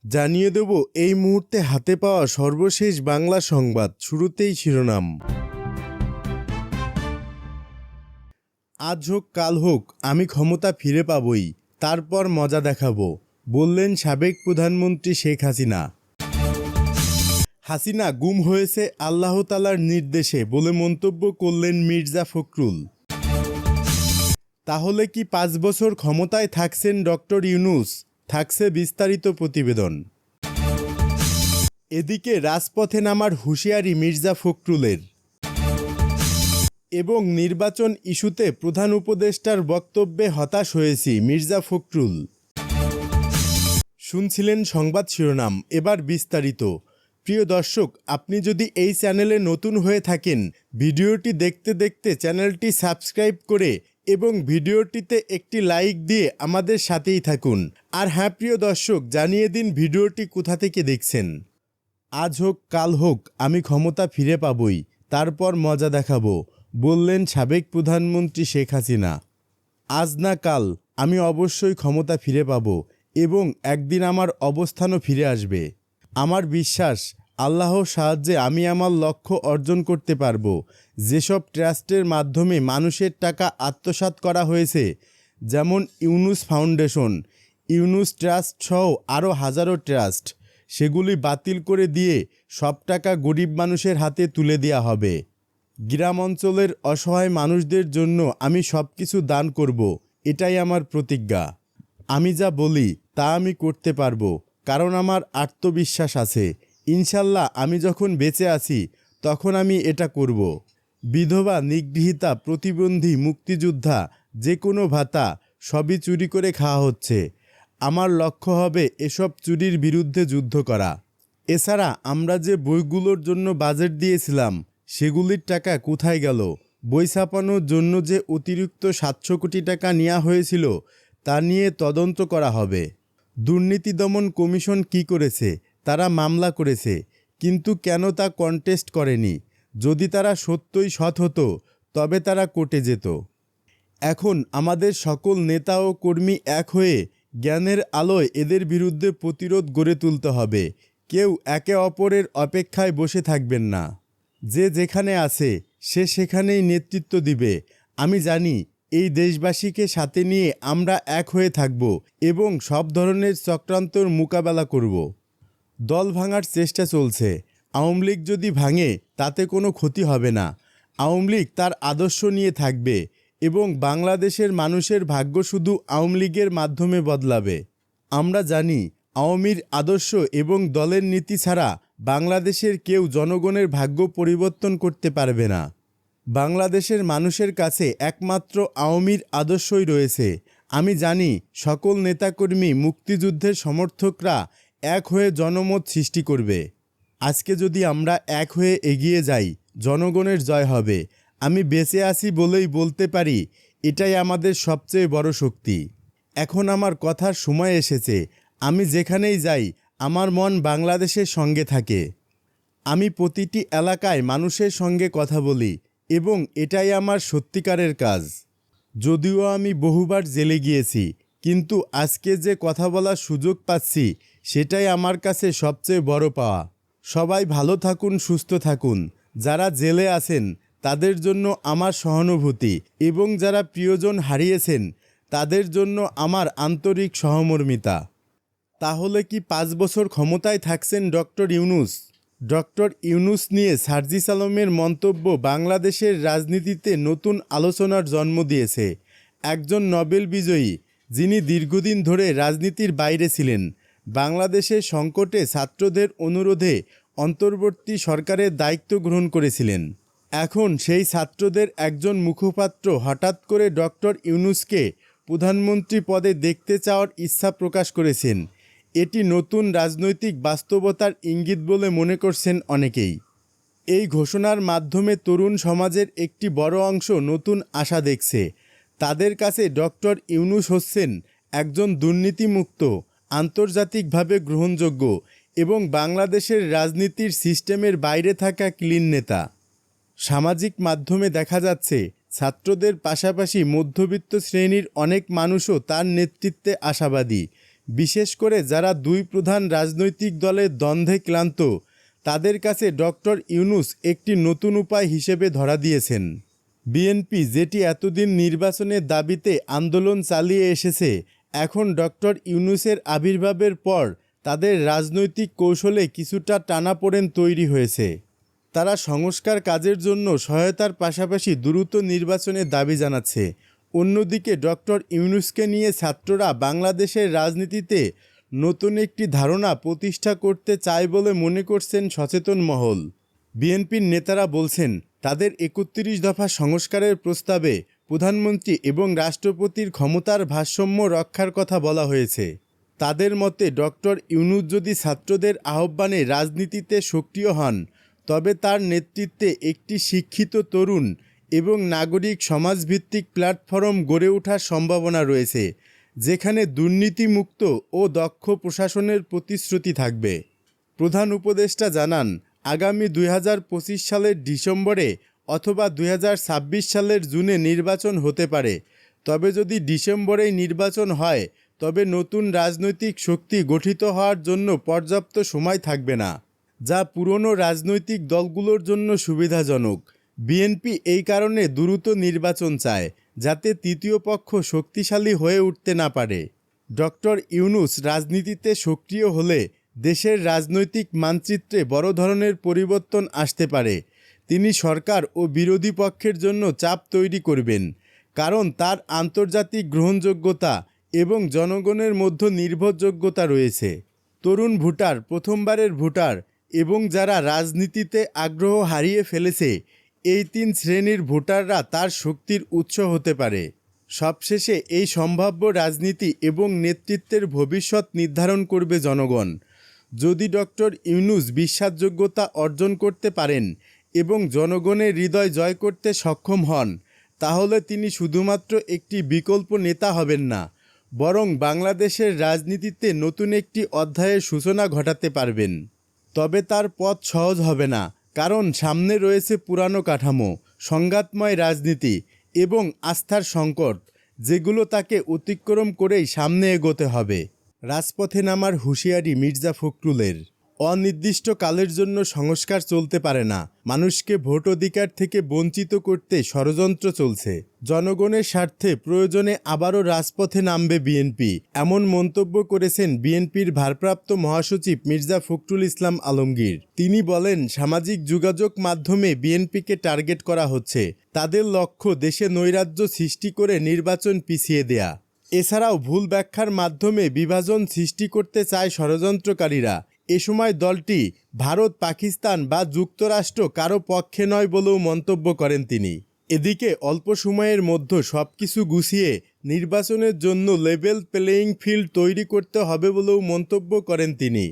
জানিয়ে দেব এই মুহূর্তে হাতে পাওয়া সর্বশেষ বাংলা সংবাদ। শুরুতেই শিরোনাম। আজ হোক কাল হোক আমি ক্ষমতা ফিরে পাবই, তারপর মজা দেখাবো, বললেন সাবেক প্রধানমন্ত্রী শেখ হাসিনা। হাসিনা গুম হয়েছে আল্লাহ তাআলার নির্দেশে বলে মন্তব্য করলেন মির্জা ফখরুল। তাহলে কি 5 বছর ক্ষমতায় থাকছেন ডক্টর ইউনূস? থাকছে বিস্তারিত প্রতিবেদন। এদিকে রাজপথে নামার হুঁশিয়ারি মির্জা ফখরুলের। এবং নির্বাচন ইস্যুতে প্রধান উপদেষ্টার বক্তব্যে হতাশ হয়েছি মির্জা ফখরুল। শুনছিলেন সংবাদ শিরোনাম, এবার বিস্তারিত। প্রিয় দর্শক, আপনি যদি এই চ্যানেলে নতুন হয়ে থাকেন, ভিডিওটি দেখতে দেখতে চ্যানেলটি সাবস্ক্রাইব করে এবং ভিডিওটিতে একটি লাইক দিয়ে আমাদের সাথেই থাকুন। আর হ্যাঁ প্রিয় দর্শক, জানিয়ে দিন ভিডিওটি কোথা থেকে দেখছেন। আজ হোক কাল হোক আমি ক্ষমতা ফিরে পাবই, তারপর মজা দেখাবো, বললেন সাবেক প্রধানমন্ত্রী শেখ হাসিনা। আজ না কাল আমি অবশ্যই ক্ষমতা ফিরে পাব এবং একদিন আমার অবস্থানও ফিরে আসবে। আমার বিশ্বাস আল্লাহর সাহায্যে আমি আমার লক্ষ্য অর্জন করতে পারব। যেসব ট্রাস্টের মাধ্যমে মানুষের টাকা আত্মসাৎ করা হয়েছে, যেমন ইউনূস ফাউন্ডেশন, ইউনূস ট্রাস্ট সহ আরও হাজারো ট্রাস্ট, সেগুলি বাতিল করে দিয়ে সব টাকা গরিব মানুষের হাতে তুলে দেওয়া হবে। গ্রাম অঞ্চলের অসহায় মানুষদের জন্য আমি সব কিছু দান করব, এটাই আমার প্রতিজ্ঞা। আমি যা বলি তা আমি করতে পারবো, কারণ আমার আত্মবিশ্বাস আছে। ইনশাল্লাহ আমি যখন বেঁচে আছি তখন আমি এটা করব। বিধবা, নিগৃহীতা, প্রতিবন্ধী, মুক্তিযোদ্ধা, যে কোনো ভাতা সবই চুরি করে খাওয়া হচ্ছে। আমার লক্ষ্য হবে এসব চুরির বিরুদ্ধে যুদ্ধ করা। এছাড়া আমরা যে বইগুলোর জন্য বাজেট দিয়েছিলাম, সেগুলির টাকা কোথায় গেল? বই ছাপানোর জন্য যে অতিরিক্ত 700 কোটি টাকা নেওয়া হয়েছিল, তা নিয়ে তদন্ত করা হবে। দুর্নীতি দমন কমিশন কি করেছে? তারা মামলা করেছে, কিন্তু কেন তা কন্টেস্ট করেনি? যদি তারা সত্যই সৎ হতো তবে তারা কোর্টে যেত। এখন আমাদের সকল নেতা ও কর্মী এক হয়ে জ্ঞানের আলোয় এদের বিরুদ্ধে প্রতিরোধ গড়ে তুলতে হবে। কেউ একে অপরের অপেক্ষায় বসে থাকবেন না। যে যেখানে আছে সে সেখানেই নেতৃত্ব দিবে। আমি জানি এই দেশবাসীকে সাথে নিয়ে আমরা এক হয়ে থাকব এবং সব ধরনের চক্রান্তর মোকাবেলা করব। দল ভাঙার চেষ্টা চলছে। আওয়ামী লীগ যদি ভাঙে তাতে কোনো ক্ষতি হবে না। আওয়ামী লীগ তার আদর্শ নিয়ে থাকবে এবং বাংলাদেশের মানুষের ভাগ্য শুধু আওয়ামী লীগের মাধ্যমে বদলাবে। আমরা জানি আওয়ামীর আদর্শ এবং দলের নীতি ছাড়া বাংলাদেশের কেউ জনগণের ভাগ্য পরিবর্তন করতে পারবে না। বাংলাদেশের মানুষের কাছে একমাত্র আওয়ামীর আদর্শই রয়েছে। আমি জানি সকল নেতাকর্মী, মুক্তিযুদ্ধের সমর্থকরা এক হয়ে জনমত সৃষ্টি করবে। আজকে যদি আমরা এক হয়ে এগিয়ে যাই, জনগণের জয় হবে। আমি বেঁচে আছি বলেই বলতে পারি, এটাই আমাদের সবচেয়ে বড় শক্তি। এখন আমার কথার সময় এসেছে। আমি যেখানেই যাই আমার মন বাংলাদেশের সঙ্গে থাকে। আমি প্রতিটি এলাকায় মানুষের সঙ্গে কথা বলি এবং এটাই আমার সত্যিকারের কাজ। যদিও আমি বহুবার জেলে গিয়েছি, কিন্তু আজকে যে কথা বলার সুযোগ পাচ্ছি সেটাই আমার কাছে সবচেয়ে বড় পাওয়া। সবাই ভালো থাকুন, সুস্থ থাকুন। যারা জেলে আছেন তাদের জন্য আমার সহানুভূতি এবং যারা প্রিয়জন হারিয়েছেন তাদের জন্য আমার আন্তরিক সহমর্মিতা। তাহলে কি 5 বছর ক্ষমতায় থাকছেন ডক্টর ইউনূস? ডক্টর ইউনূস নিয়ে সার্জিস আলমের মন্তব্য বাংলাদেশের রাজনীতিতে নতুন আলোচনার জন্ম দিয়েছে। একজন নোবেল বিজয়ী, যিনি দীর্ঘদিন ধরে রাজনীতির বাইরে ছিলেন, বাংলাদেশের সংকটে ছাত্রদের অনুরোধে অন্তর্বর্তী সরকারের দায়িত্ব গ্রহণ করেছিলেন। এখন সেই ছাত্রদের একজন মুখপাত্র হঠাৎ করে ডক্টর ইউনূসকে প্রধানমন্ত্রী পদে দেখতে চাওয়ার ইচ্ছা প্রকাশ করেছেন। এটি নতুন রাজনৈতিক বাস্তবতার ইঙ্গিত বলে মনে করছেন অনেকেই। এই ঘোষণার মাধ্যমে তরুণ সমাজের একটি বড় অংশ নতুন আশা দেখছে। তাদের কাছে ডক্টর ইউনূস হচ্ছেন একজন দুর্নীতিমুক্ত, আন্তর্জাতিকভাবে গ্রহণযোগ্য এবং বাংলাদেশের রাজনীতির সিস্টেমের বাইরে থাকা ক্লিন নেতা। সামাজিক মাধ্যমে দেখা যাচ্ছে ছাত্রদের পাশাপাশি মধ্যবিত্ত শ্রেণীর অনেক মানুষও তার নেতৃত্বে আশাবাদী। বিশেষ করে যারা দুই প্রধান রাজনৈতিক দলের দ্বন্দ্বে ক্লান্ত, তাদের কাছে ডক্টর ইউনূস একটি নতুন উপায় হিসেবে ধরা দিয়েছেন। বিএনপি যেটি এতদিন নির্বাচনের দাবিতে আন্দোলন চালিয়ে এসেছে, এখন ডক্টর ইউনূসের আবির্ভাবের পর তাদের রাজনৈতিক কৌশলে কিছুটা টানাপোড়েন তৈরি হয়েছে। তারা সংস্কার কাজের জন্য সহায়তার পাশাপাশি দ্রুত নির্বাচনের দাবি জানাচ্ছে। অন্যদিকে ডক্টর ইউনূসকে নিয়ে ছাত্ররা বাংলাদেশের রাজনীতিতে নতুন একটি ধারণা প্রতিষ্ঠা করতে চায় বলে মনে করছেন সচেতন মহল। বিএনপির নেতারা বলছেন, তাদের ৩১ দফা সংস্কারের প্রস্তাবে প্রধানমন্ত্রী এবং রাষ্ট্রপতির ক্ষমতার ভারসাম্য রক্ষার কথা বলা হয়েছে। তাদের মতে ডক্টর ইউনূস যদি ছাত্রদের আহ্বানে রাজনীতিতে সক্রিয় হন, তবে তার নেতৃত্বে একটি শিক্ষিত তরুণ এবং নাগরিক সমাজভিত্তিক প্ল্যাটফর্ম গড়ে ওঠার সম্ভাবনা রয়েছে, যেখানে দুর্নীতিমুক্ত ও দক্ষ প্রশাসনের প্রতিশ্রুতি থাকবে। প্রধান উপদেষ্টা জানান, আগামী ২০২৫ সালের ডিসেম্বরে অথবা ২০২৬ সালের জুনে নির্বাচন হতে পারে। তবে যদি ডিসেম্বরেই নির্বাচন হয়, তবে নতুন রাজনৈতিক শক্তি গঠিত হওয়ার জন্য পর্যাপ্ত সময় থাকবে না, যা পুরনো রাজনৈতিক দলগুলোর জন্য সুবিধাজনক। বিএনপি এই কারণে দ্রুত নির্বাচন চায়, যাতে তৃতীয় পক্ষ শক্তিশালী হয়ে উঠতে না পারে। ডক্টর ইউনূস রাজনীতিতে সক্রিয় হলে দেশের রাজনৈতিক মানচিত্রে বড় ধরনের পরিবর্তন আসতে পারে। তিনি সরকার ও বিরোধী পক্ষের জন্য চাপ তৈরি করবেন, কারণ তার আন্তর্জাতিক গ্রহণযোগ্যতা এবং জনগণের মধ্যে নির্ভরযোগ্যতা রয়েছে। তরুণ ভোটার, প্রথমবারের ভোটার এবং যারা রাজনীতিতে আগ্রহ হারিয়ে ফেলেছে, এই ৩ শ্রেণীর ভোটাররা তার শক্তির উৎস হতে পারে। সবশেষে এই সম্ভাব্য রাজনীতি এবং নেতৃত্বের ভবিষ্যৎ নির্ধারণ করবে জনগণ। যদি ডক্টর ইউনূস বিশ্বাসযোগ্যতা অর্জন করতে পারেন এবং জনগণের হৃদয় জয় করতে সক্ষম হন, তাহলে তিনি শুধুমাত্র একটি বিকল্প নেতা হবেন না, বরং বাংলাদেশের রাজনীতিতে নতুন একটি অধ্যায়ের সূচনা ঘটাতে পারবেন। তবে তার পথ সহজ হবে না, কারণ সামনে রয়েছে পুরানো কাঠামো, সংঘাতময় রাজনীতি এবং আস্থার সংকট, যেগুলো তাকে অতিক্রম করেই সামনে এগোতে হবে। রাজপথে নামার হুঁশিয়ারি মির্জা ফখরুলের। অনির্দিষ্টকালের জন্য সংস্কার চলতে পারে না, মানুষকে ভোট অধিকার থেকে বঞ্চিত করতে ষড়যন্ত্র চলছে। জনগণের স্বার্থে প্রয়োজনে আবারও রাজপথে নামবে বিএনপি, এমন মন্তব্য করেছেন বিএনপির ভারপ্রাপ্ত মহাসচিব মির্জা ফখরুল ইসলাম আলমগীর। তিনি বলেন, সামাজিক যোগাযোগ মাধ্যমে বিএনপিকে টার্গেট করা হচ্ছে। তাদের লক্ষ্য দেশে নৈরাজ্য সৃষ্টি করে নির্বাচন পিছিয়ে দেয়া। এছাড়াও ভুল ব্যাখ্যার মাধ্যমে বিভাজন সৃষ্টি করতে চায় ষড়যন্ত্রকারীরা। এ সময় দলটি ভারত, পাকিস্তান বা যুক্তরাষ্ট্র কারো পক্ষে নয় বলেও মন্তব্য করেন তিনি। এদিকে অল্প সময়ের মধ্যে সবকিছু গুছিয়ে নির্বাচনের জন্য লেভেল প্লেয়িং ফিল্ড তৈরি করতে হবে বলেও মন্তব্য করেন তিনি।